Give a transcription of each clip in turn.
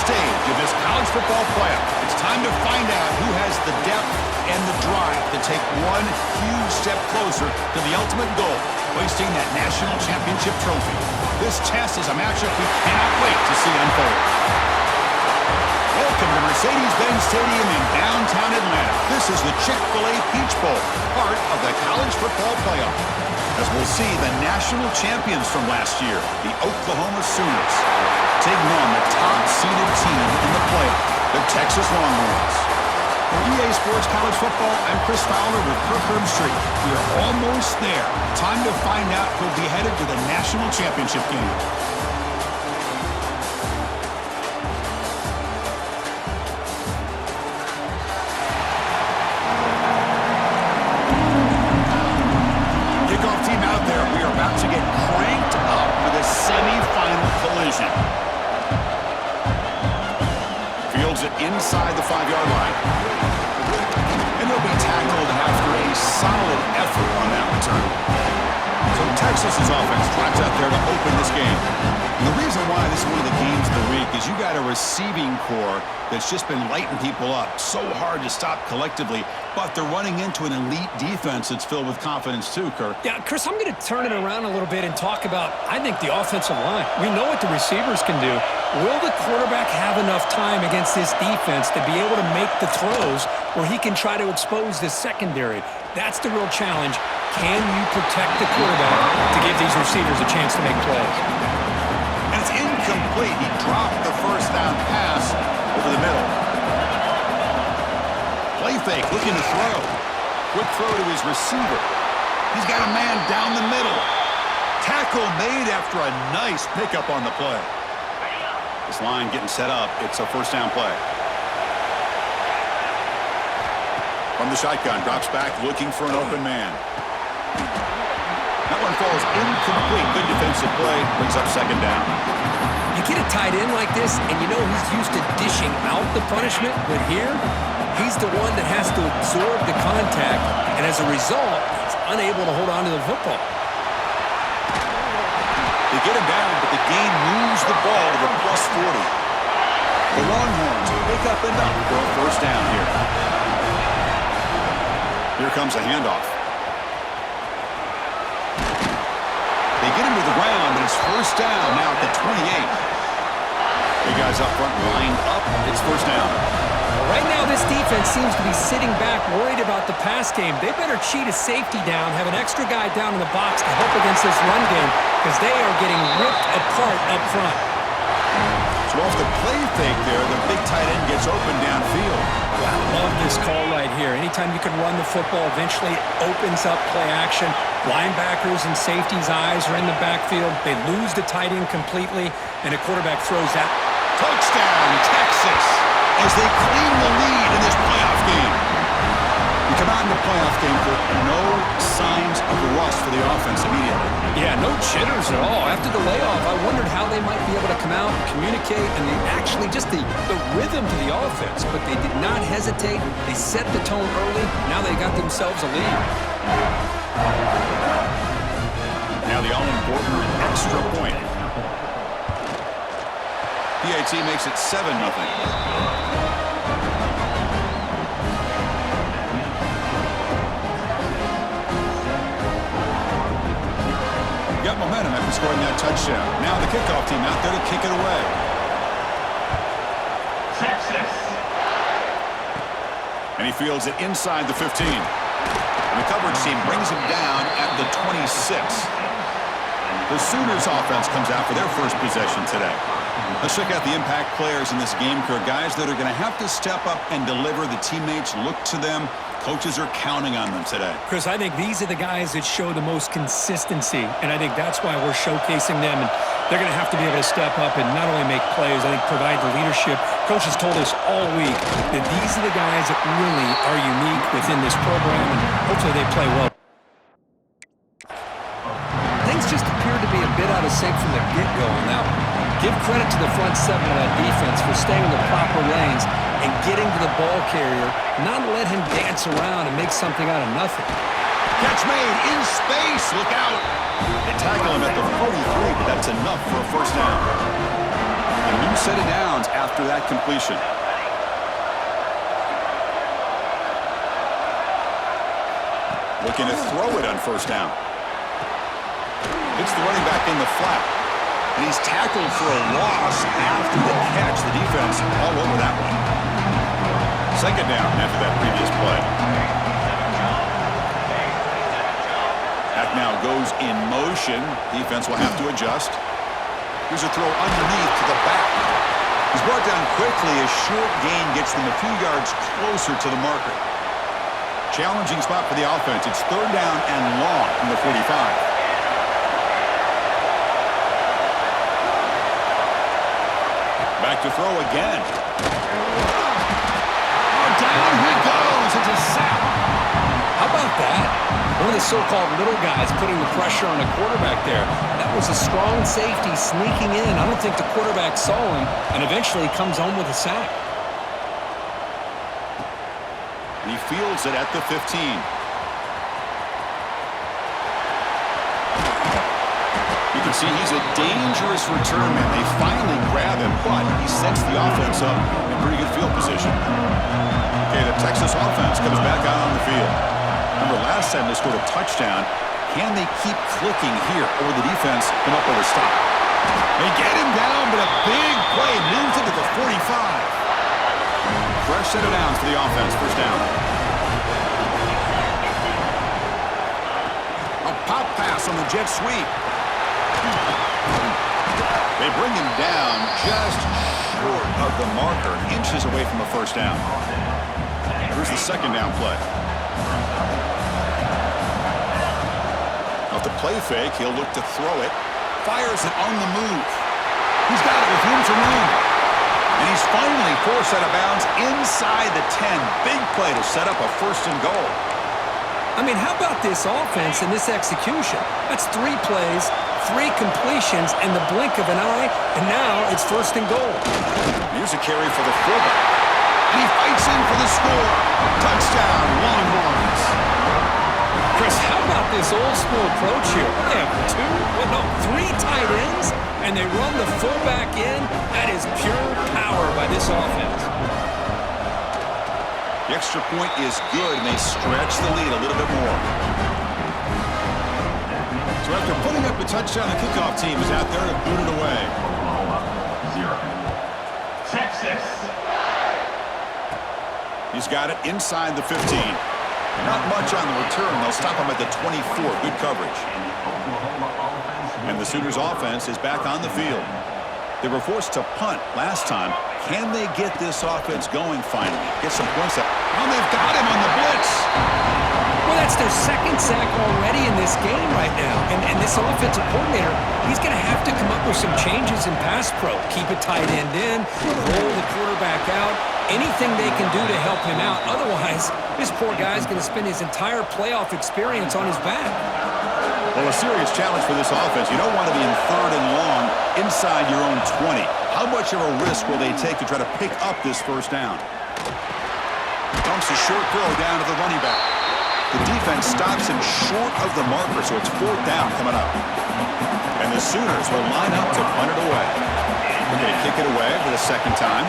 stage of this college football playoff. It's time to find out who has the depth and the drive to take one huge step closer to the ultimate goal, hoisting that national championship trophy. This test is a matchup we cannot wait to see unfold. Welcome to Mercedes-Benz Stadium in downtown Atlanta. This is the Chick-fil-A Peach Bowl, part of the college football playoff. As we'll see the national champions from last year, the Oklahoma Sooners, taking on the top-seeded team in the playoff, the Texas Longhorns. For EA Sports College Football, I'm Chris Fowler with Kirk Herbstreit. We are almost there. Time to find out who'll be headed to the national championship game. To get cranked up for the semi-final collision. Fields it inside the 5-yard line. And he'll be tackled after a solid effort on that return. So Texas's offense tracks out there to open this game. And the reason why this is one of the games of the week is you got a receiving core that's just been lighting people up. So hard to stop collectively, but they're running into an elite defense that's filled with confidence too, Kirk. Yeah, Chris, I'm going to turn it around a little bit and talk about, I think, the offensive line. We know what the receivers can do. Will the quarterback have enough time against this defense to be able to make the throws where he can try to expose this secondary? That's the real challenge. Can you protect the quarterback to give these receivers a chance to make plays? And it's incomplete. He dropped the first down pass over the middle. Play fake, looking to throw. Quick throw to his receiver. He's got a man down the middle. Tackle made after a nice pickup on the play. This line getting set up. It's a first down play. From the shotgun, drops back, looking for an open man. That one falls incomplete. Good defensive play. Brings up second down. You get a tight end like this, and you know he's used to dishing out the punishment, but here, he's the one that has to absorb the contact, and as a result, he's unable to hold on to the football. They get him down, but the game moves the ball to the plus 40. The Longhorns pick up enough for a first down here. Here comes a handoff. They get him to the ground, but it's first down now at the 28. Big guys up front lined up. It's first down. Right now, this defense seems to be sitting back, worried about the pass game. They better cheat a safety down, have an extra guy down in the box to help against this run game, because they are getting ripped apart up front. So off the play fake there, the big tight end gets open downfield. I love this call right here. Anytime you can run the football, eventually it opens up play action. Linebackers and safeties' eyes are in the backfield. They lose the tight end completely, and a quarterback throws that. Touchdown, Texas, as they claim the lead in this playoff game. We come out in the playoff game with no signs of rust for the offense immediately. Yeah, no jitters at all. After the layoff, I wondered how they might be able to come out and communicate, and they actually just the rhythm to the offense, but they did not hesitate. They set the tone early. Now they got themselves a lead. Now the all-important extra point. PAT makes it 7-0. Got momentum after scoring that touchdown. Now the kickoff team out there to kick it away. Texas. And he fields it inside the 15. And the coverage team brings him down at the 26. The Sooners offense comes out for their first possession today. Let's check out the impact players in this game, Kirk. Guys that are going to have to step up and deliver. The teammates look to them. Coaches are counting on them today. Chris, I think these are the guys that show the most consistency, and I think that's why we're showcasing them. And they're going to have to be able to step up and not only make plays, I think provide the leadership. Coaches told us all week that these are the guys that really are unique within this program, and hopefully they play well. Things just appear to be a bit out of sync from the get-go on that one. Give credit to the front seven of that defense for staying in the proper lanes and getting to the ball carrier, not let him dance around and make something out of nothing. Catch made in space. Look out. They tackle him at the 43, but that's enough for a first down. A new set of downs after that completion. Looking to throw it on first down. It's the running back in the flat. And he's tackled for a loss after the catch. The defense all over that one. Second down after that previous play. That now goes in motion. Defense will have to adjust. Here's a throw underneath to the back. He's brought down quickly. A short gain gets them a few yards closer to the marker. Challenging spot for the offense. It's third down and long from the 45. Back to throw again. Oh, down he goes. It's a sack. How about that? One of the so-called little guys putting the pressure on a quarterback there. That was a strong safety sneaking in. I don't think the quarterback saw him, and eventually comes home with a sack. He fields it at the 15. You can see he's a dangerous return man. They finally grab him, but he sets the offense up in pretty good field position. Okay, the Texas offense comes back out on the field. Remember, last time they scored a touchdown. Can they keep clicking here, or will the defense come up with a stop? They get him down, but a big play moves into the 45. Fresh set of downs for the offense. First down. A pop pass on the jet sweep. They bring him down just short of the marker, inches away from a first down. Here's the second down play. Off the play fake, he'll look to throw it. Fires it on the move. He's got it with room to run. And he's finally forced out of bounds inside the 10. Big play to set up a first and goal. I mean, how about this offense and this execution? That's 3 plays, 3 completions in the blink of an eye, and now it's first and goal. Here's a carry for the fullback. And he fights in for the score. Touchdown, Longhorns. Chris, how about this old-school approach here? They have 3 tight ends, and they run the fullback in. That is pure power by this offense. The extra point is good, and they stretch the lead a little bit more. So after putting up a touchdown, the kickoff team is out there to boot it away. Oklahoma, 0. Texas. He's got it inside the 15. Not much on the return. They'll stop him at the 24. Good coverage. And the Sooners offense is back on the field. They were forced to punt last time. Can they get this offense going finally? Get some points up. Oh, they've got him on the blitz. Well, that's their second sack already in this game right now. And this offensive coordinator, he's going to have to come up with some changes in pass pro. Keep a tight end in, roll the quarterback out, anything they can do to help him out. Otherwise, this poor guy's going to spend his entire playoff experience on his back. Well, a serious challenge for this offense. You don't want to be in third and long inside your own 20. How much of a risk will they take to try to pick up this first down? Dumps a short throw down to the running back. The defense stops him short of the marker, so it's fourth down coming up. And the Sooners will line up to punt it away. They're going to kick it away for the second time.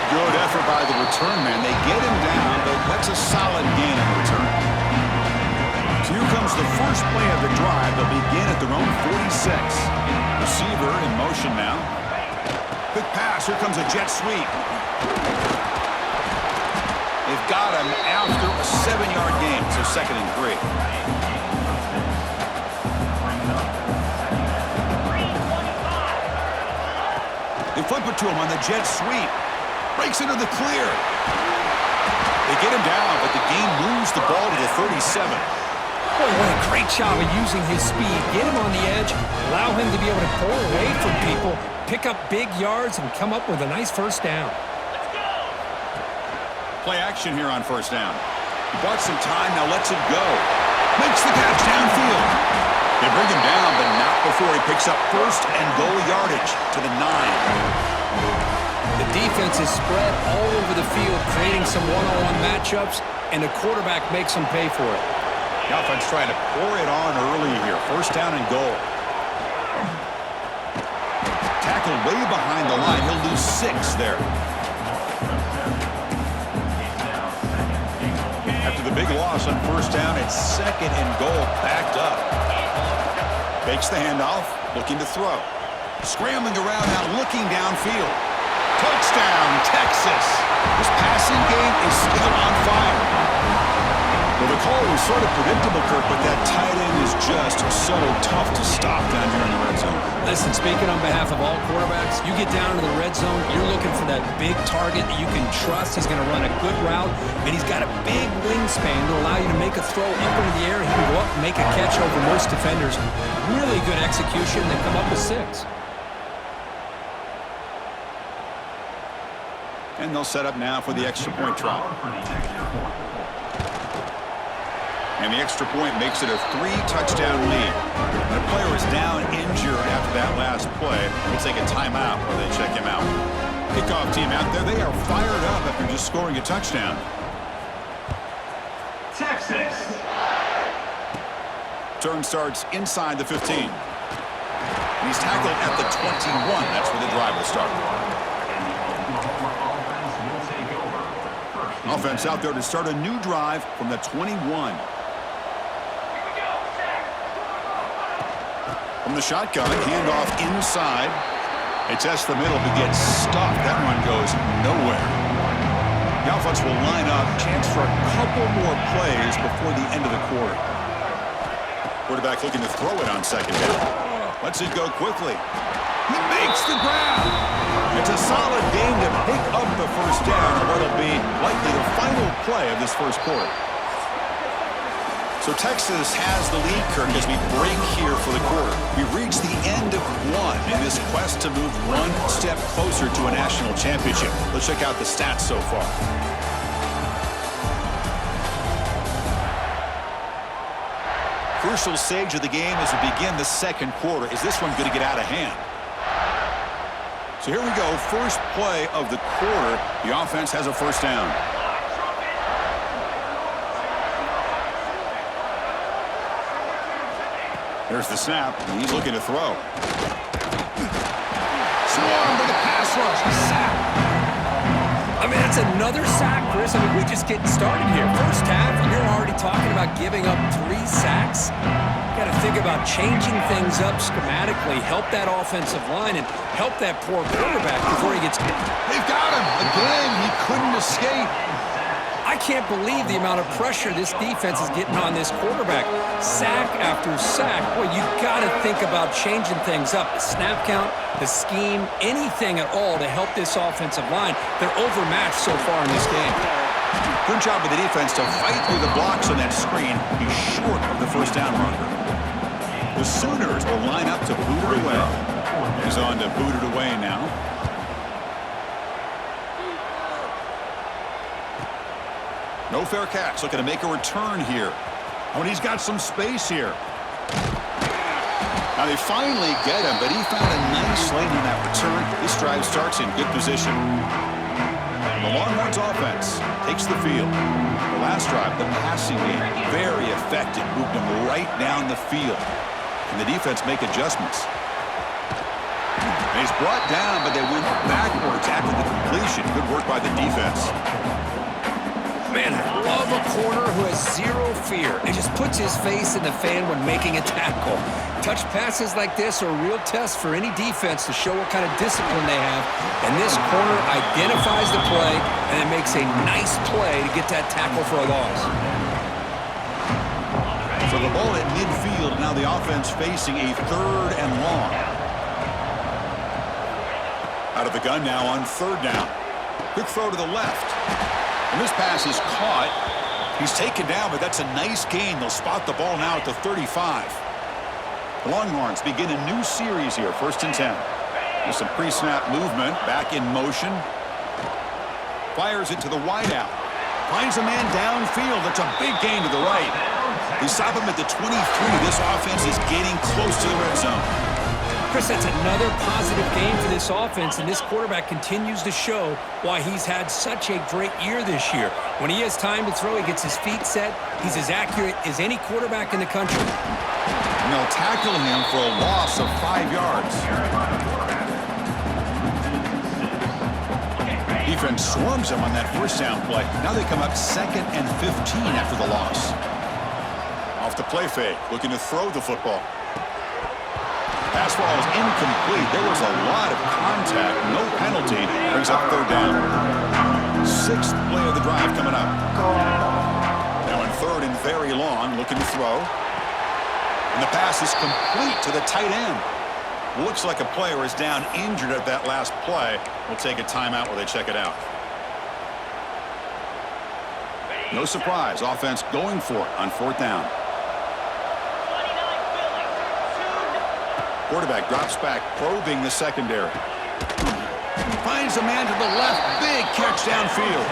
Good effort by the return man. They get him down, but that's a solid gain on the return. So here comes the first play of the drive. They'll begin at their own 46. Receiver in motion now. Quick pass. Here comes a jet sweep. They've got him after a 7-yard gain. So second and 3. They flip it to him on the jet sweep. Breaks into the clear. They get him down, but the game moves the ball to the 37. Boy, what a great job of using his speed. Get him on the edge, allow him to be able to pull away from people, pick up big yards, and come up with a nice first down. Play action here on first down. He bought some time, now lets it go. Makes the catch downfield. They bring him down, but not before he picks up first and goal yardage to the 9. The defense is spread all over the field, creating some one-on-one matchups, and the quarterback makes them pay for it. The offense trying to pour it on early here. First down and goal. Tackled way behind the line. He'll lose 6 there. After the big loss on first down, it's second and goal, backed up. Fakes the handoff, looking to throw. Scrambling around now, looking downfield. Touchdown, Texas. This passing game is still on fire. Well, the call was sort of predictable, Kirk, but that tight end is just so tough to stop down here in the red zone. Listen, speaking on behalf of all quarterbacks, you get down into the red zone, you're looking for that big target that you can trust. He's going to run a good route, and he's got a big wingspan to allow you to make a throw up into the air. He can go up and make a catch over most defenders. Really good execution. They come up with 6. And they'll set up now for the extra point try. And the extra point makes it a 3-touchdown lead. And the player is down injured after that last play. We'll take a timeout while they check him out. Kickoff team out there. They are fired up after just scoring a touchdown. Texas. Turn starts inside the 15. And he's tackled at the 21. That's where the drive will start. Offense out there to start a new drive from the 21. From the shotgun, handoff inside. They test the middle, but gets stuffed. That one goes nowhere. The offense will line up. Chance for a couple more plays before the end of the quarter. Quarterback looking to throw it on second down. Lets it go quickly. He makes the grab. It's a solid game to pick up the first down on what'll be likely the final play of this first quarter. So Texas has the lead, Kirk, as we break here for the quarter. We've reached the end of one in this quest to move one step closer to a national championship. Let's check out the stats so far. Crucial stage of the game as we begin the second quarter. Is this one going to get out of hand? So here we go, first play of the quarter. The offense has a first down. There's the snap, and he's looking to throw. Swarm with the pass rush, sack. I mean, that's another sack, Chris. I mean, we're just getting started here. First half, and you're already talking about giving up 3 sacks. Got to think about changing things up schematically, help that offensive line, and help that poor quarterback before he gets hit. They've got him. Again, he couldn't escape. I can't believe the amount of pressure this defense is getting on this quarterback. Sack after sack. Boy, you got to think about changing things up. The snap count, the scheme, anything at all to help this offensive line. They're overmatched so far in this game. Good job with the defense to fight through the blocks on that screen. He's short of the first down marker. The Sooners will line up to boot it away. He's on to boot it away now. No fair catch. Looking to make a return here. Oh, and he's got some space here. Now they finally get him, but he found a nice lane on that return. This drive starts in good position. The Longhorns offense takes the field. The last drive, the passing game, very effective. Moved him right down the field. And the defense make adjustments. And he's brought down, but they went backwards after the completion. Good work by the defense. Man, I love a corner who has zero fear and just puts his face in the fan when making a tackle. Touch passes like this are a real test for any defense to show what kind of discipline they have. And this corner identifies the play and it makes a nice play to get that tackle for a loss. So the ball at midfield, now the offense facing a 3rd and long. Out of the gun now on 3rd down. Quick throw to the left. And this pass is caught. He's taken down, but that's a nice gain. They'll spot the ball now at the 35. The Longhorns begin a new series here, 1st and 10. With some pre-snap movement, back in motion. Fires it to the wideout. Finds a man downfield. That's a big gain to the right. They stop him at the 23. This offense is getting close to the red zone. Chris, that's another positive game for this offense, and this quarterback continues to show why he's had such a great year this year. When he has time to throw, he gets his feet set. He's as accurate as any quarterback in the country. And they'll tackle him for a loss of 5 yards. Defense swarms him on that first down play. Now they come up 2nd and 15 after the loss. Off the play fake, looking to throw the football. Pass ball is incomplete. There was a lot of contact. No penalty. Brings up 3rd down. 6th play of the drive coming up. Now in 3rd and very long, looking to throw. And the pass is complete to the tight end. Looks like a player is down injured at that last play. We'll take a timeout while they check it out. No surprise. Offense going for it on 4th down. Quarterback drops back, probing the secondary. Finds a man to the left. Big catch downfield.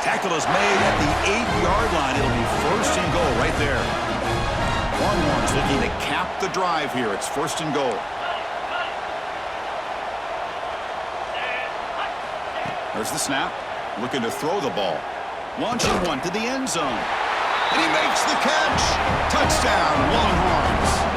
Tackle is made at the 8-yard line. It'll be 1st and goal right there. Longhorns looking to cap the drive here. It's 1st and goal. There's the snap. Looking to throw the ball. Launching one to the end zone. And he makes the catch. Touchdown, Longhorns.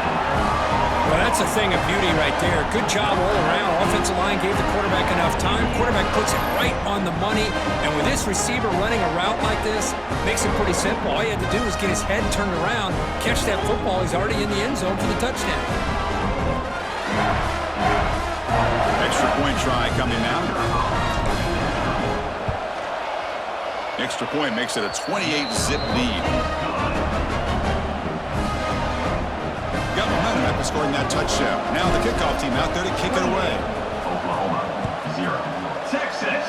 Well, that's a thing of beauty right there. Good job all around. Offensive line gave the quarterback enough time. Quarterback puts it right on the money. And with this receiver running a route like this, makes it pretty simple. All you had to do was get his head turned around, catch that football. He's already in the end zone for the touchdown. Extra point try coming now. Extra point makes it a 28-zip lead. Got momentum after scoring that touchdown. Now the kickoff team out there to kick it away. Oklahoma 0. Texas.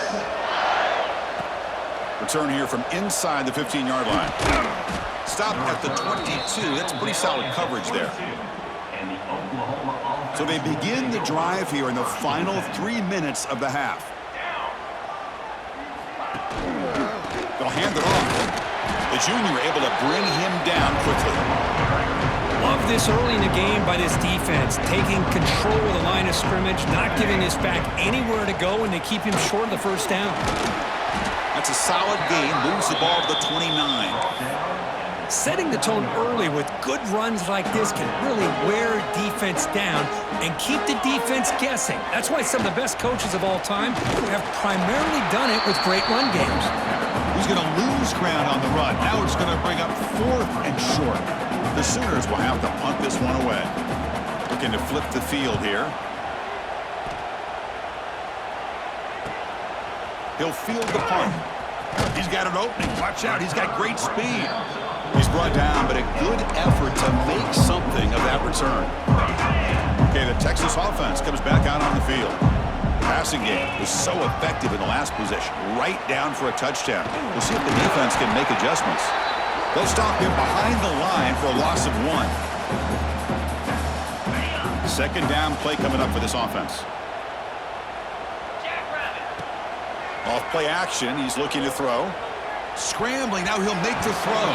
Return here from inside the 15-yard line. Stop at the 22. That's pretty solid coverage there. And the Oklahoma offense. So they begin the drive here in the final 3 minutes of the half. They'll hand it off. The junior able to bring him down quickly. Love this early in the game by this defense, taking control of the line of scrimmage, not giving this back anywhere to go, and they keep him short of the 1st down. That's a solid gain. Moves the ball to the 29. Setting the tone early with good runs like this can really wear defense down and keep the defense guessing. That's why some of the best coaches of all time have primarily done it with great run games. He's going to lose ground on the run. Now it's going to bring up 4th and short. The Sooners will have to punt this one away. Looking to flip the field here. He'll field the punt. He's got an opening. Watch out. He's got great speed. He's brought down, but a good effort to make something of that return. Okay, the Texas offense comes back out on the field. Passing game was so effective in the last possession. Right down for a touchdown. We'll see if the defense can make adjustments. They'll stop him behind the line for a loss of 1. 2nd down play coming up for this offense. Off play action, he's looking to throw. Scrambling, now he'll make the throw.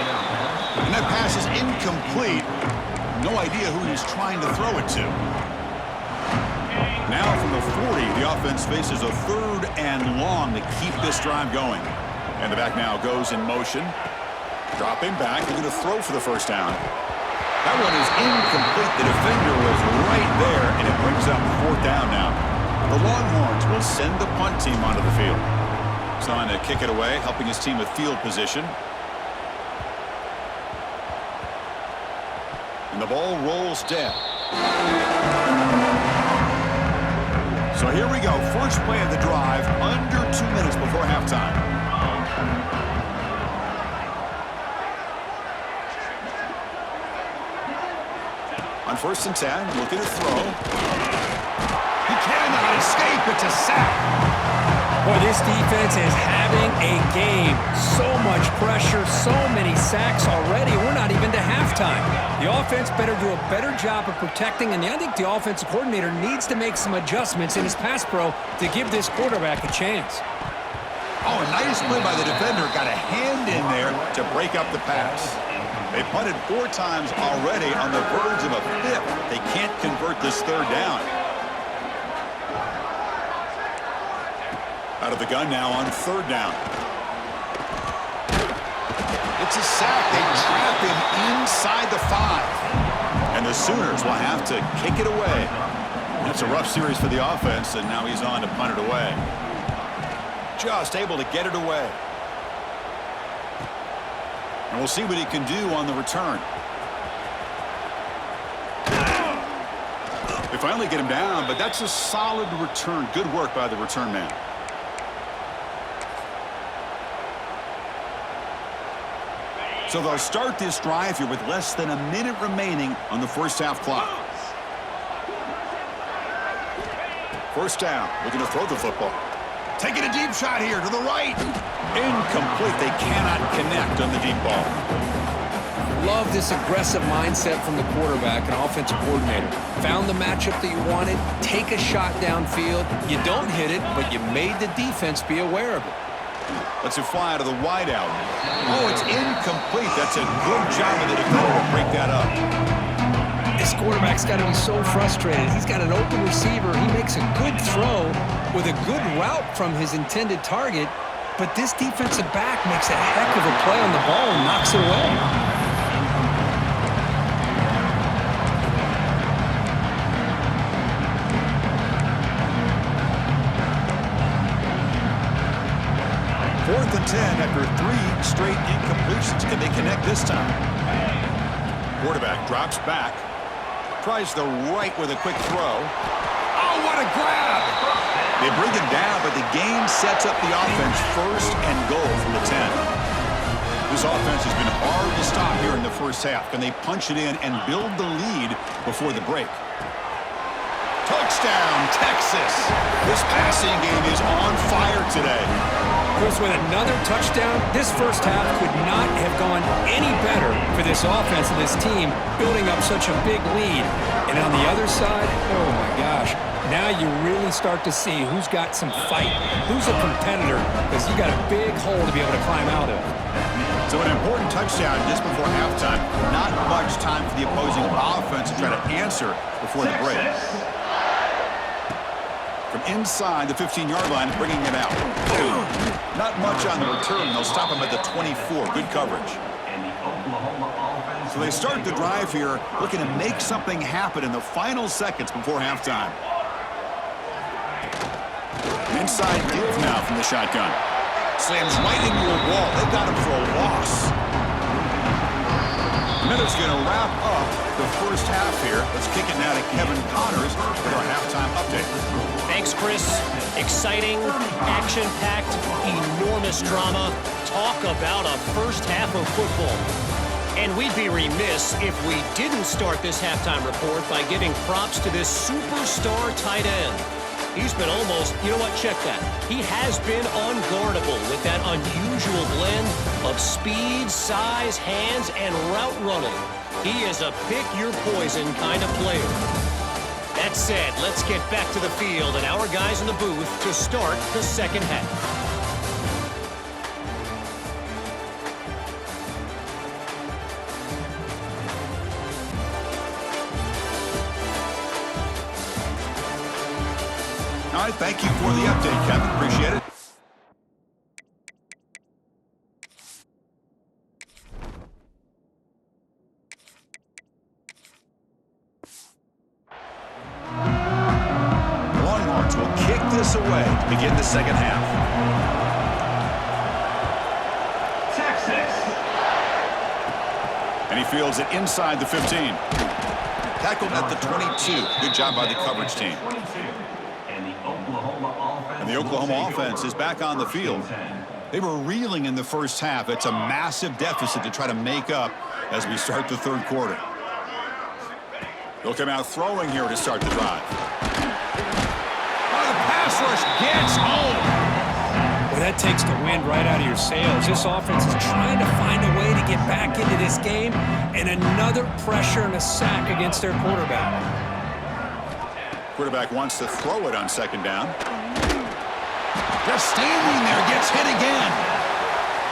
And that pass is incomplete. No idea who he's trying to throw it to. Now from the 40, the offense faces a 3rd and long to keep this drive going. And the back now goes in motion. Dropping back, looking to throw for the 1st down. That one is incomplete. The defender was right there, and it brings up 4th down now. The Longhorns will send the punt team onto the field. Trying to kick it away, helping his team with field position. And the ball rolls dead. So here we go. First play of the drive, under 2 minutes before halftime. On 1st and 10, looking to throw. He cannot escape. It's a sack. Boy, this defense is having a game. So much pressure, so many sacks already. We're not even to halftime. The offense better do a better job of protecting, and I think the offensive coordinator needs to make some adjustments in his pass pro to give this quarterback a chance. Oh, a nice play by the defender. Got a hand in there to break up the pass. They punted 4 times already on the verge of a 5th. They can't convert this 3rd down. Out of the gun now on third down. It's a sack. They trap him inside the 5. And the Sooners will have to kick it away. That's a rough series for the offense, and now he's on to punt it away. Just able to get it away. And we'll see what he can do on the return. They finally get him down, but that's a solid return. Good work by the return man. So they'll start this drive here with less than a minute remaining on the first half clock. First down, looking to throw the football. Taking a deep shot here to the right. Incomplete. They cannot connect on the deep ball. Love this aggressive mindset from the quarterback and offensive coordinator. Found the matchup that you wanted, take a shot downfield. You don't hit it, but you made the defense be aware of it. Let's it fly to the wideout. Oh, it's incomplete. That's a good job of the defender to break that up. This quarterback's got to be so frustrated. He's got an open receiver. He makes a good throw with a good route from his intended target, but this defensive back makes a heck of a play on the ball and knocks it away. 4th and 10 after 3 straight incompletions. Can they connect this time? Quarterback drops back. Tries the right with a quick throw. Oh, what a grab! They bring him down, but the game sets up the offense first and goal from the 10. This offense has been hard to stop here in the first half. Can they punch it in and build the lead before the break? Touchdown, Texas! This passing game is on fire today. Chris, with another touchdown, this first half could not have gone any better for this offense and this team, building up such a big lead. And on the other side, oh my gosh, now you really start to see who's got some fight, who's a competitor, because you got a big hole to be able to climb out of. So an important touchdown just before halftime. Not much time for the opposing offense to try to answer before the break. From inside the 15-yard line, bringing it out. Not much on the return. They'll stop him at the 24. Good coverage. So they start the drive here, looking to make something happen in the final seconds before halftime. Inside give now from the shotgun. Slams right into a wall. They got him for a loss. Miller's going to wrap up the first half here. Let's kick it now to Kevin Connors with our halftime update. Thanks, Chris. Exciting, action-packed, enormous drama. Talk about a first half of football. And we'd be remiss if we didn't start this halftime report by giving props to this superstar tight end. He's been almost, you know what, check that. He has been unguardable with that unusual blend of speed, size, hands, and route running. He is a pick-your-poison kind of player. That said, let's get back to the field and our guys in the booth to start the second half. All right, thank you for the update, Kevin. Appreciate it. The Longhorns will kick this away to begin the second half. Texas. And he fields it inside the 15. Tackled at the 22. Good job by the coverage team. And the Oklahoma offense is back on the field. They were reeling in the first half. It's a massive deficit to try to make up as we start the third quarter. They'll come out throwing here to start the drive. Oh, the pass rush gets home. Well, that takes the wind right out of your sails. This offense is trying to find a way to get back into this game, and another pressure and a sack against their quarterback. Quarterback wants to throw it on second down. Just standing there, gets hit again.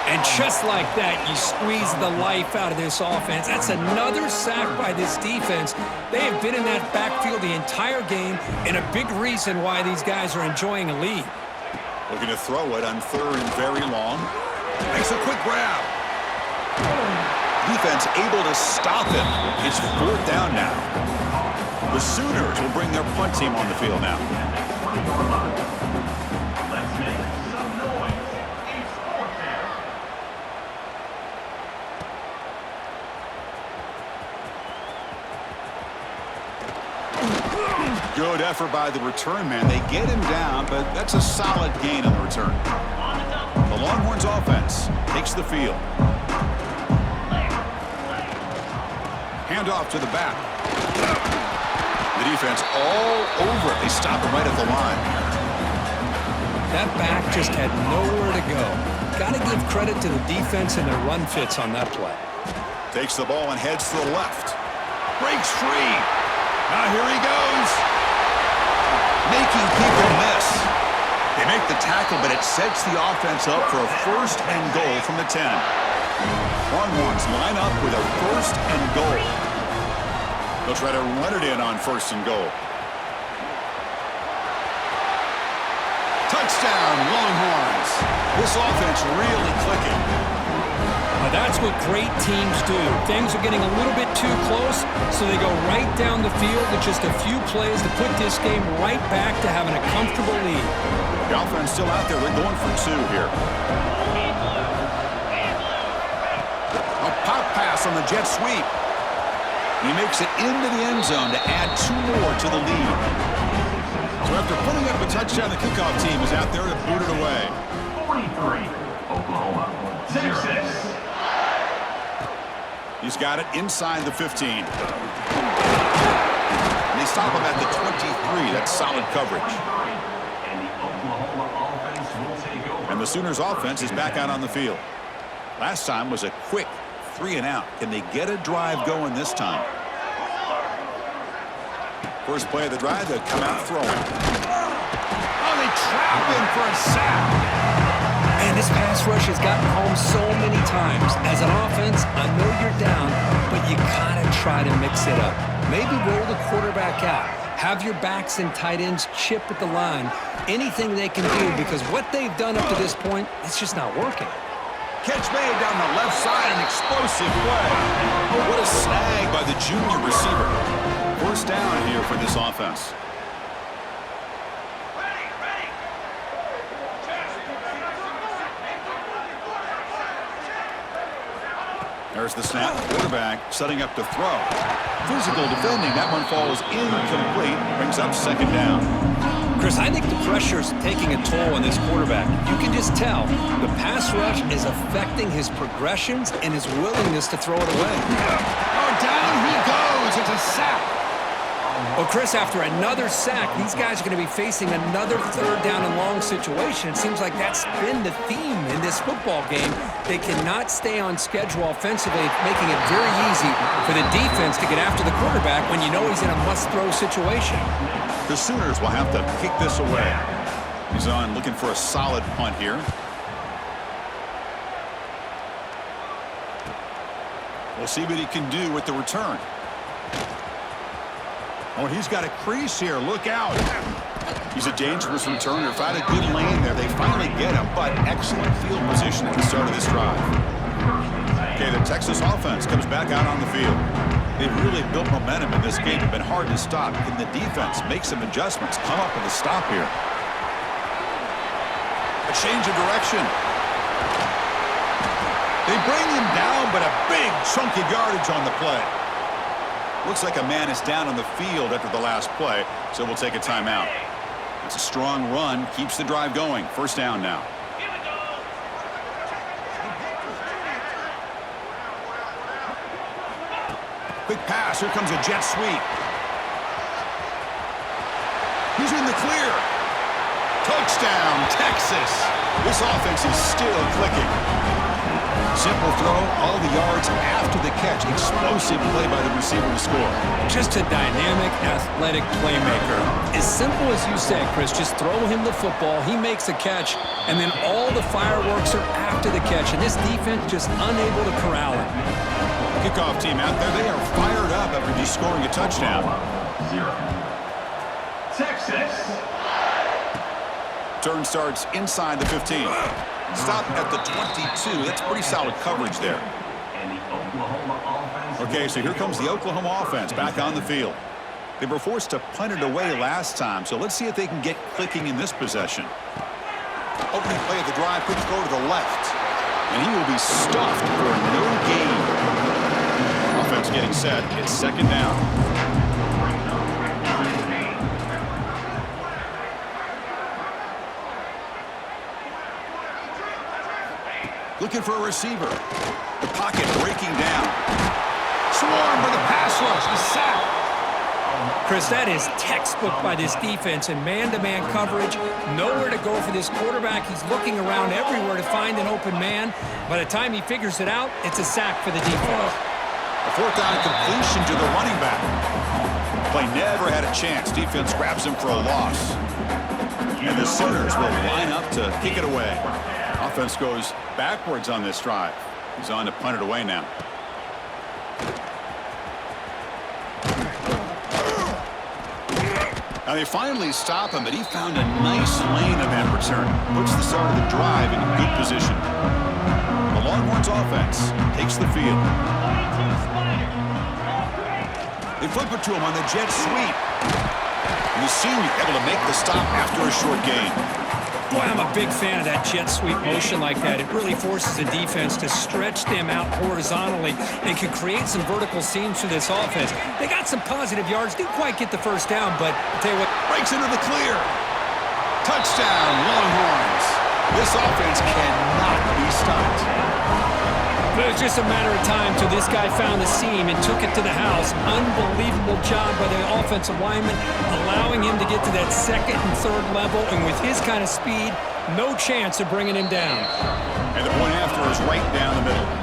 And just like that, you squeeze the life out of this offense. That's another sack by this defense. They have been in that backfield the entire game, and a big reason why these guys are enjoying a lead. Looking to throw it on third and very long. Makes a quick grab. Defense able to stop him. It's fourth down now. The Sooners will bring their punt team on the field now. Let's make some noise. It's fourth down. Good effort by the return man. They get him down, but that's a solid gain on the return. The Longhorns offense takes the field. Handoff to the back. The defense all over it. They stop him right at the line. That back just had nowhere to go. Got to give credit to the defense and their run fits on that play. Takes the ball and heads to the left. Breaks free. Now here he goes. Making people miss. They make the tackle, but it sets the offense up for a first and goal from the 10. Longhorns line up with a first and goal. They'll try to run it in on first and goal. Touchdown, Longhorns. This offense really clicking. Now that's what great teams do. Things are getting a little bit too close, so they go right down the field with just a few plays to put this game right back to having a comfortable lead. The offense still out there. They're going for two here. A pop pass on the jet sweep. He makes it into the end zone to add two more to the lead. So after putting up a touchdown, the kickoff team is out there to boot it away. 43, Oklahoma. Texas. He's got it inside the 15. And they stop him at the 23. That's solid coverage. And the Oklahoma offense will take over. And the Sooners offense is back out on the field. Last time was a quick 3 and out. Can they get a drive going this time? First play of the drive, they'll come out throwing. Oh, they trap him for a sack. And this pass rush has gotten home so many times. As an offense, I know you're down, but you gotta try to mix it up. Maybe roll the quarterback out. Have your backs and tight ends chip at the line. Anything they can do, because what they've done up to this point, it's just not working. Catch made down the left side, an explosive play. What a snag by the junior receiver. First down here for this offense. There's the snap. Quarterback setting up to throw. Physical defending. That one falls incomplete. Brings up second down. Chris, I think the pressure's taking a toll on this quarterback. You can just tell the pass rush is affecting his progressions and his willingness to throw it away. Oh, down he goes. It's a sack. Well, Chris, after another sack, these guys are going to be facing another third down and long situation. It seems like that's been the theme in this football game. They cannot stay on schedule offensively, making it very easy for the defense to get after the quarterback when you know he's in a must-throw situation. The Sooners will have to kick this away. He's on looking for a solid punt here. We'll see what he can do with the return. Oh, he's got a crease here. Look out. He's a dangerous returner. Found a good lane there. They finally get him, but excellent field position at the start of this drive. Okay, the Texas offense comes back out on the field. They've really built momentum in this game. It's been hard to stop. Can the defense make some adjustments? Come up with a stop here. A change of direction. They bring him down, but a big chunk of yardage on the play. Looks like a man is down on the field after the last play, so we'll take a timeout. It's a strong run, keeps the drive going. First down now. Quick pass, here comes a jet sweep. He's in the clear. Touchdown, Texas. This offense is still clicking. Simple throw, all the yards after the catch. Explosive play by the receiver to score. Just a dynamic, athletic playmaker. As simple as you said, Chris, just throw him the football, he makes a catch, and then all the fireworks are after the catch, and this defense just unable to corral him. Kickoff team out there, they are fired up after just scoring a touchdown. 0. Texas. Turn starts inside the 15. Stop at the 22. That's pretty solid coverage there. Okay, so here comes the Oklahoma offense back on the field. They were forced to punt it away last time, so let's see if they can get clicking in this possession. Opening play of the drive, quick throw to the left. And he will be stuffed for no gain. Offense getting set. It's second down. Looking for a receiver. The pocket breaking down. Swarm for the pass rush. The sack. Chris, that is textbook by this defense in man-to-man coverage. Nowhere to go for this quarterback. He's looking around everywhere to find an open man. By the time he figures it out, it's a sack for the defense. A fourth down completion to the running back. Play never had a chance. Defense grabs him for a loss. And the Sooners will line up to kick it away. Offense goes backwards on this drive. He's on to punt it away now. Now they finally stop him, but he found a nice lane on that return. Puts the start of the drive in good position. The Longhorns offense takes the field. They flip it to him on the jet sweep. And the senior able to make the stop after a short gain. Boy, I'm a big fan of that jet sweep motion like that. It really forces the defense to stretch them out horizontally and can create some vertical seams for this offense. They got some positive yards. Didn't quite get the first down, but I'll tell you what. Breaks into the clear. Touchdown, Longhorns. This offense cannot be stopped. But it was just a matter of time till this guy found the seam and took it to the house. Unbelievable job by the offensive lineman, allowing him to get to that second and third level. And with his kind of speed, no chance of bringing him down. And the point after is right down the middle.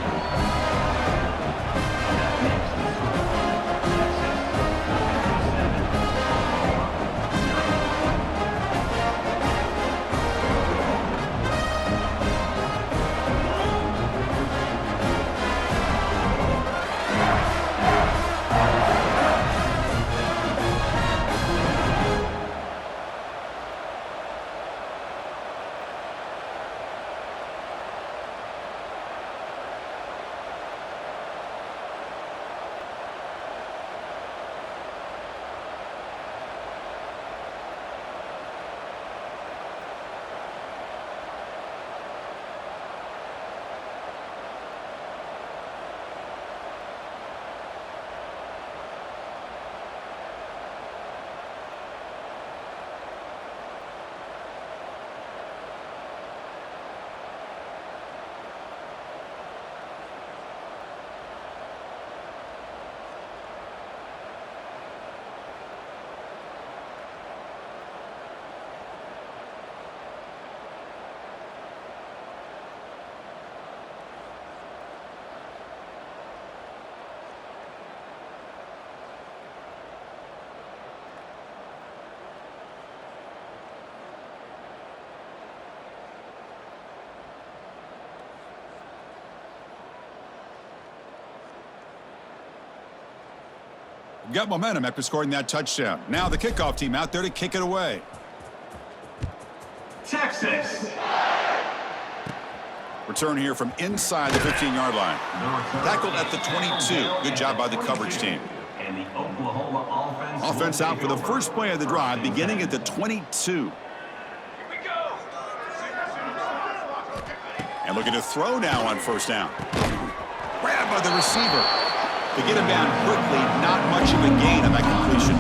Got momentum after scoring that touchdown. Now the kickoff team out there to kick it away. Texas. Return here from inside the 15-yard line. Tackled at the 22. Good job by the coverage team. And the Oklahoma Offense out for the first play of the drive, beginning at the 22. Here we go. And looking to throw now on first down. Grabbed by the receiver. To get him down quickly, not much of a gain on that completion.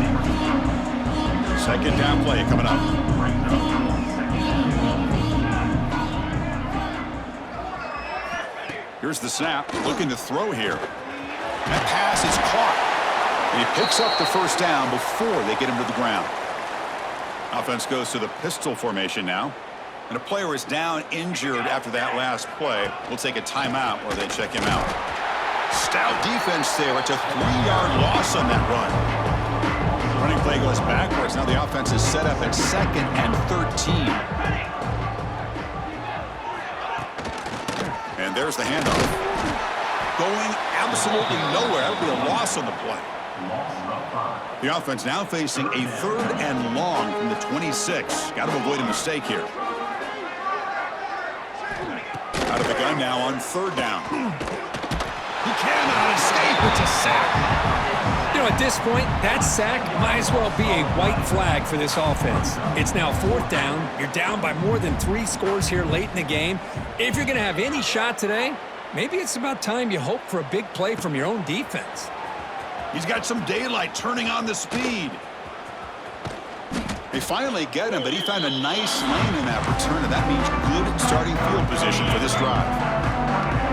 Second down play coming up. Here's the snap, looking to throw here. That pass is caught. And he picks up the first down before they get him to the ground. Offense goes to the pistol formation now. And a player is down injured after that last play. We'll take a timeout where they check him out. Stout defense there. It's a 3-yard loss on that run. Running play goes backwards. Now the offense is set up at 2nd and 13. And there's the handoff. Going absolutely nowhere. That would be a loss on the play. The offense now facing a 3rd and long from the 26. Got to avoid a mistake here. Out of the gun now on third down. He cannot escape. It's a sack. You know, at this point, that sack might as well be a white flag for this offense. It's now fourth down. You're down by more than 3 scores here late in the game. If you're going to have any shot today, maybe it's about time you hope for a big play from your own defense. He's got some daylight turning on the speed. They finally get him, but he found a nice lane in that return, and that means good starting field position for this drive.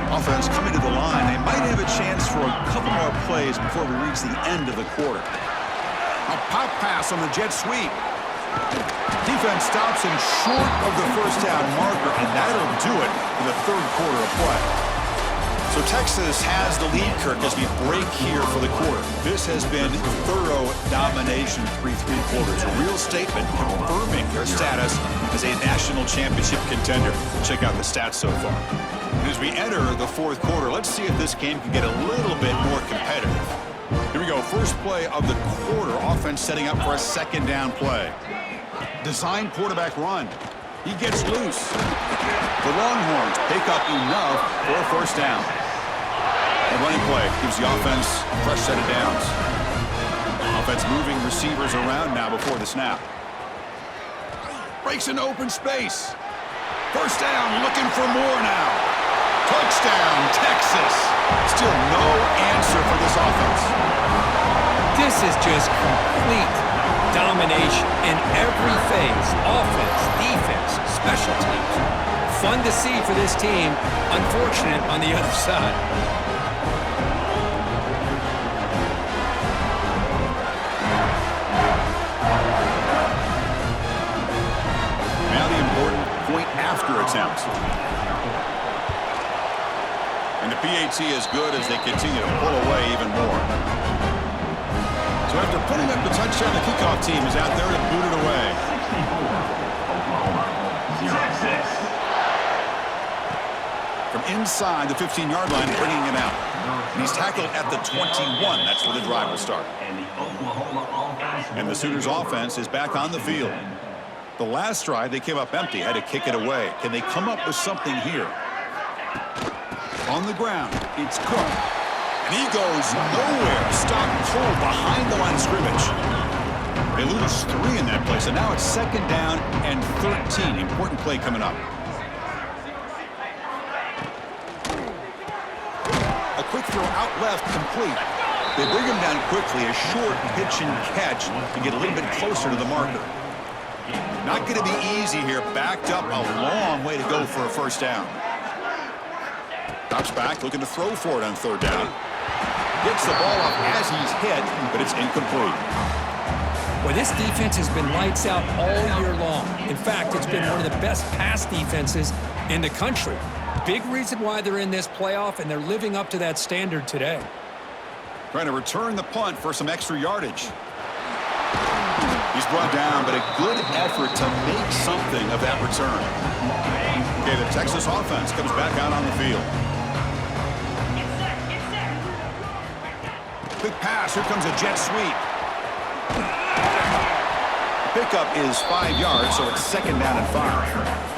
Offense coming to the line. They might have a chance for a couple more plays before we reach the end of the quarter. A pop pass on the jet sweep. Defense stops him short of the first down marker, and that'll do it for the third quarter of play. So Texas has the lead, Kirk, as we break here for the quarter. This has been thorough domination through 3 quarters. A real statement confirming their status as a national championship contender. Check out the stats so far. And as we enter the fourth quarter, let's see if this game can get a little bit more competitive. Here we go. First play of the quarter. Offense setting up for a second down play. Design quarterback run. He gets loose. The Longhorns pick up enough for a first down. A running play gives the offense a fresh set of downs. Offense moving receivers around now before the snap. Breaks into open space. First down, looking for more now. Touchdown, Texas. Still no answer for this offense. This is just complete domination in every phase. Offense, defense, special teams. Fun to see for this team. Unfortunate on the other side. After attempt. And the PAT is good as they continue to pull away even more. So after putting up the touchdown, the kickoff team is out there to boot it away. From inside the 15-yard line, bringing it out. And he's tackled at the 21. That's where the drive will start. And the Sooners offense is back on the field. The last drive, they came up empty, had to kick it away. Can they come up with something here? On the ground, it's Cook. And he goes nowhere. Stopped cold behind the line of scrimmage. They lose 3 in that place, and now it's second down and 13. Important play coming up. A quick throw out left, complete. They bring him down quickly, a short pitch and catch to get a little bit closer to the marker. Not going to be easy here. Backed up a long way to go for a first down. Drops back, looking to throw for it on third down. Gets the ball up as he's hit, but it's incomplete. Well, this defense has been lights out all year long. In fact, it's been one of the best pass defenses in the country. Big reason why they're in this playoff, and they're living up to that standard today. Trying to return the punt for some extra yardage. He's brought down, but a good effort to make something of that return. Okay, the Texas offense comes back out on the field. Quick pass, here comes a jet sweep. Pickup is 5 yards, so it's second down and 5.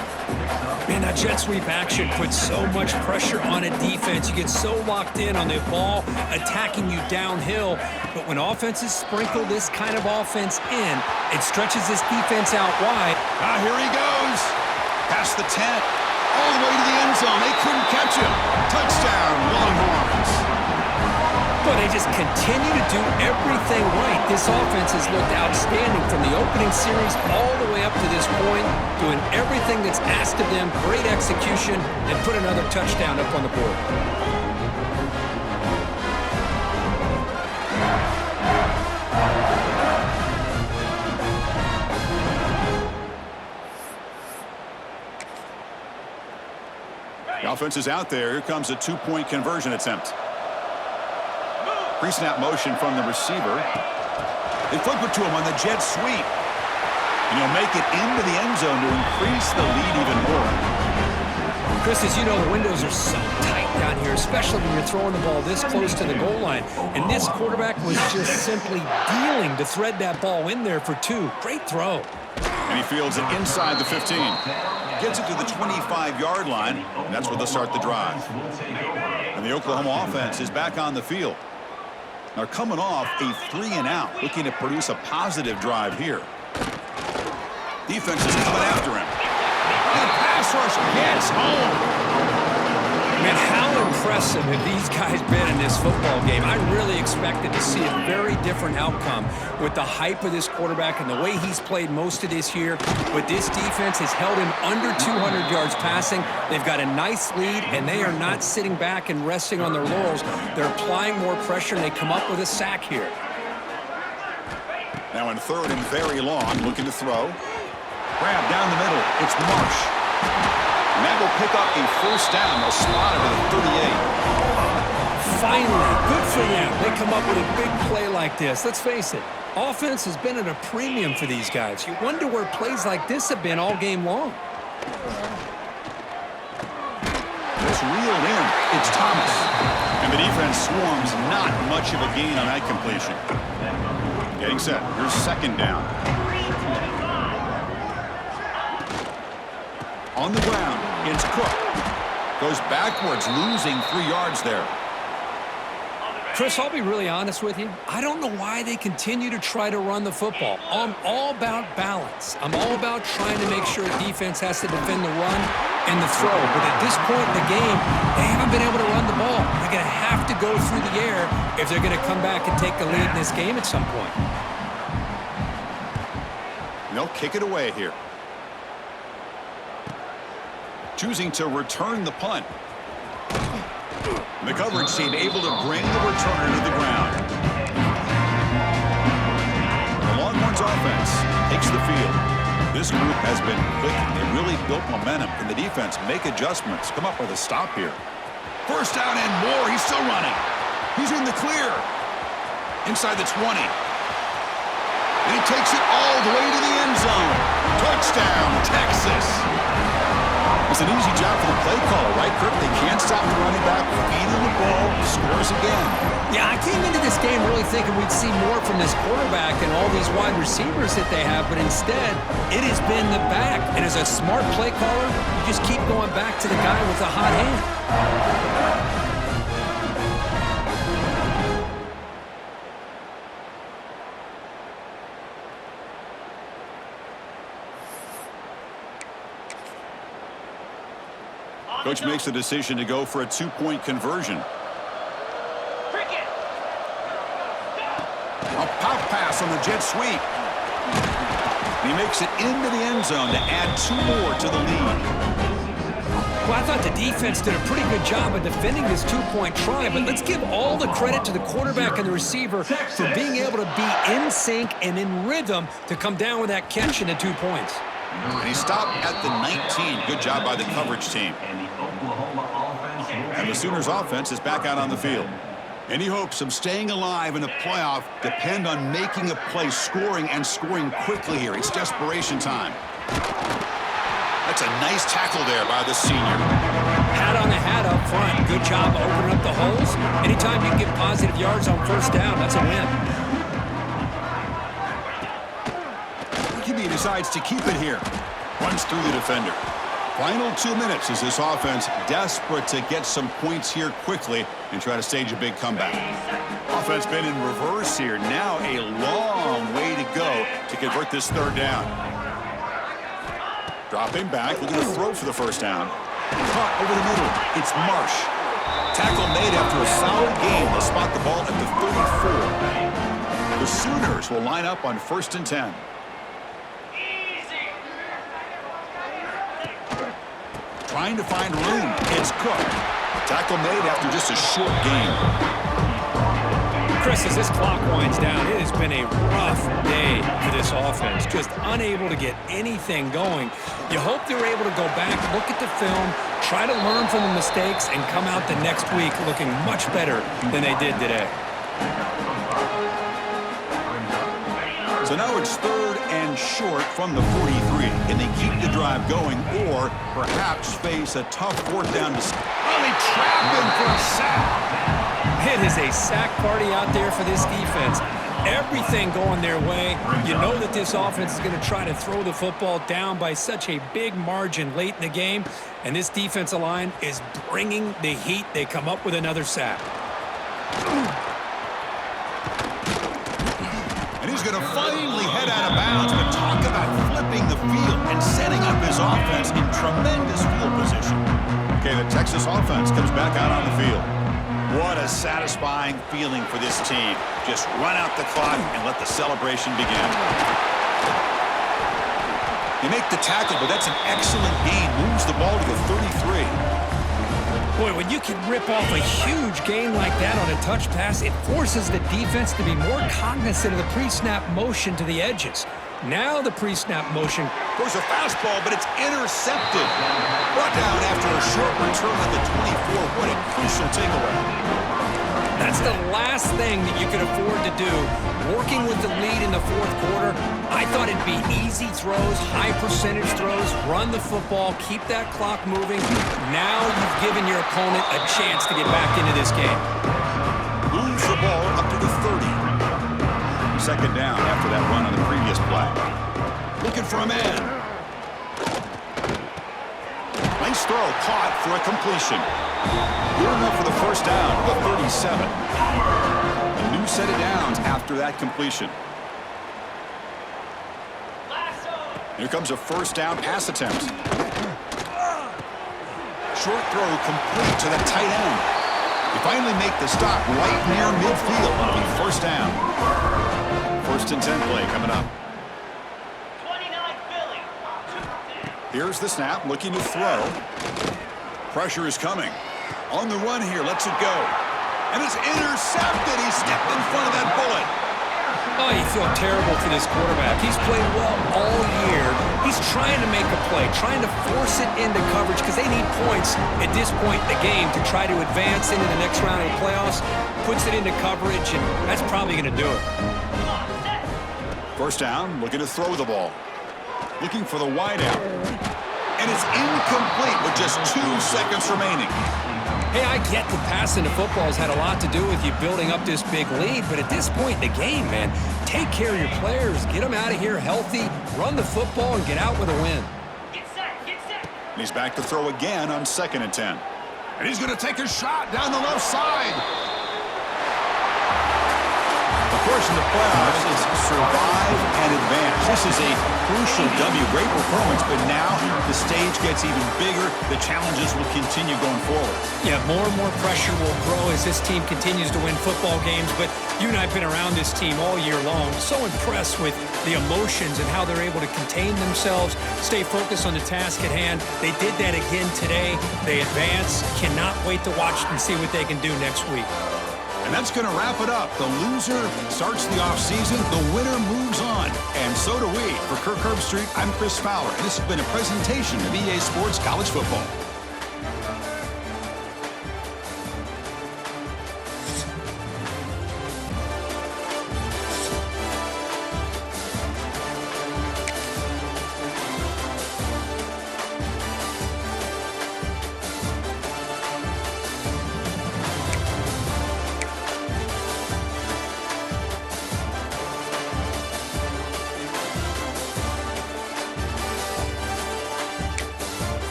Man, that jet sweep action puts so much pressure on a defense. You get so locked in on the ball attacking you downhill. But when offenses sprinkle this kind of offense in, it stretches this defense out wide. Here he goes. Past the 10. All the way to the end zone. They couldn't catch him. Touchdown, Longhorns. But they just continue to do everything right. This offense has looked outstanding from the opening series all the way up to this point, doing everything that's asked of them, great execution, and put another touchdown up on the board. The offense is out there. Here comes a 2-point conversion attempt. Pre-snap motion from the receiver. They flip it to him on the jet sweep. And he'll make it into the end zone to increase the lead even more. Chris, as you know, the windows are so tight down here, especially when you're throwing the ball this close to the goal line. And this quarterback was just simply dealing to thread that ball in there for 2. Great throw. And he fields it inside the 15. gets it to the 25-yard line, and that's where they'll start the drive. And the Oklahoma offense is back on the field. They're coming off a 3-and-out, looking to produce a positive drive here. Defense is coming after him. And pass rush gets home. Man, how impressive have these guys been in this football game? I really expected to see a very different outcome with the hype of this quarterback and the way he's played most of this year. But this defense has held him under 200 yards passing. They've got a nice lead, and they are not sitting back and resting on their laurels. They're applying more pressure, and they come up with a sack here. Now in 3rd and very long, looking to throw. Grab down the middle. It's Marsh. And that will pick up a first down. They'll spot it at the 38. Finally, good for them. They come up with a big play like this. Let's face it, offense has been at a premium for these guys. You wonder where plays like this have been all game long. It's reeled in. It's Thomas. And the defense swarms. Not much of a gain on that completion. Getting set. Here's 2nd down. On the ground, it's Cook. Goes backwards, losing 3 yards there. Chris, I'll be really honest with you. I don't know why they continue to try to run the football. I'm all about balance. I'm all about trying to make sure defense has to defend the run and the throw. But at this point in the game, they haven't been able to run the ball. They're going to have to go through the air if they're going to come back and take the lead in this game at some point. They'll kick it away here. Choosing to return the punt. The coverage team able to bring the returner to the ground. The Longhorns offense takes the field. This group has been clicking. They really built momentum. Can the defense make adjustments? Come up with a stop here. First down and more. He's still running. He's in the clear. Inside the 20. And he takes it all the way to the end zone. Touchdown, Texas. It's an easy job for the play caller, right, Kirk? They can't stop the running back, feeding the ball, scores again. Yeah, I came into this game really thinking we'd see more from this quarterback and all these wide receivers that they have, but instead, it has been the back. And as a smart play caller, you just keep going back to the guy with the hot hand. Coach makes the decision to go for a 2-point conversion. A pop pass on the jet sweep. He makes it into the end zone to add 2 more to the lead. Well, I thought the defense did a pretty good job of defending this 2-point try, but let's give all the credit to the quarterback and the receiver for being able to be in sync and in rhythm to come down with that catch and the 2 points. And he stopped at the 19. Good job by the coverage team. And the Sooners offense is back out on the field. Any hopes of staying alive in the playoff depend on making a play, scoring, and scoring quickly here. It's desperation time. That's a nice tackle there by the senior. Hat on the hat up front. Good job opening up the holes. Anytime you can get positive yards on first down, that's a win. He decides to keep it here. Runs through the defender. Final 2 minutes as this offense desperate to get some points here quickly and try to stage a big comeback. Offense been in reverse here. Now a long way to go to convert this 3rd down. Dropping back, looking to throw for the first down. Caught over the middle. It's Marsh. Tackle made after a solid game. They'll spot the ball at the 34. The Sooners will line up on 1st and 10. Trying to find room. It's Cook. Tackle made after just a short game. Chris, as this clock winds down, it has been a rough day for this offense. Just unable to get anything going. You hope they're able to go back, look at the film, try to learn from the mistakes, and come out the next week looking much better than they did today. So now it's 3rd and short from the 43. Can they keep the drive going or perhaps face a tough 4th down to really trap him for a sack? It is a sack party out there for this defense. everything going their way. You know that this offense is going to try to throw the football down by such a big margin late in the game, and this defensive line is bringing the heat. They come up with another sack. And he's going to finally head out of bounds, but talk about flipping the field and setting up his offense in tremendous field position. Okay, the Texas offense comes back out on the field. What a satisfying feeling for this team. Just run out the clock and let the celebration begin. They make the tackle, but that's an excellent gain. Moves the ball to the 33. Boy, when you can rip off a huge gain like that on a touch pass, it forces the defense to be more cognizant of the pre-snap motion to the edges. Now the pre-snap motion. There's a fastball, but it's intercepted. Brought down after a short return at the 24. What a crucial takeaway. That's the last thing that you could afford to do. Working with the lead in the fourth quarter, I thought it'd be easy throws, high percentage throws, run the football, keep that clock moving. Now you've given your opponent a chance to get back into this game. Moves the ball up to the 30. Second down after that run on the previous play. Looking for a man. Nice throw, caught for a completion. Good enough for the first down, the 37. A new set of downs after that completion. Here comes a first down pass attempt. Short throw complete to the tight end. They finally make the stop right near midfield. It'll be first down. First and 10 play coming up. 29 Philly. Here's the snap, looking to throw. Pressure is coming. On the run here, lets it go. And it's intercepted. He stepped in front of that bullet. Oh, you feel terrible for this quarterback. He's played well all year. He's trying to make a play, trying to force it into coverage because they need points at this point in the game to try to advance into the next round of the playoffs. Puts it into coverage, and that's probably going to do it. First down, looking to throw the ball. Looking for the wideout. And it's incomplete with just 2 seconds remaining. Hey, I get that passing the football has had a lot to do with you building up this big lead, but at this point in the game, man, take care of your players, get them out of here healthy, run the football, and get out with a win. Get set, get set. And he's back to throw again on 2nd and 10. And he's going to take a shot down the left side. Of course, in the playoffs, it's survive and advance. This is a crucial W. Great performance, but now the stage gets even bigger. The challenges will continue going forward. Yeah, more and more pressure will grow as this team continues to win football games, but you and I have been around this team all year long. So impressed with the emotions and how they're able to contain themselves, stay focused on the task at hand. They did that again today. They advance. Cannot wait to watch and see what they can do next week. And that's going to wrap it up. The loser starts the offseason. The winner moves on. And so do we. For Kirk Herbstreit, I'm Chris Fowler. And this has been a presentation of EA Sports College Football.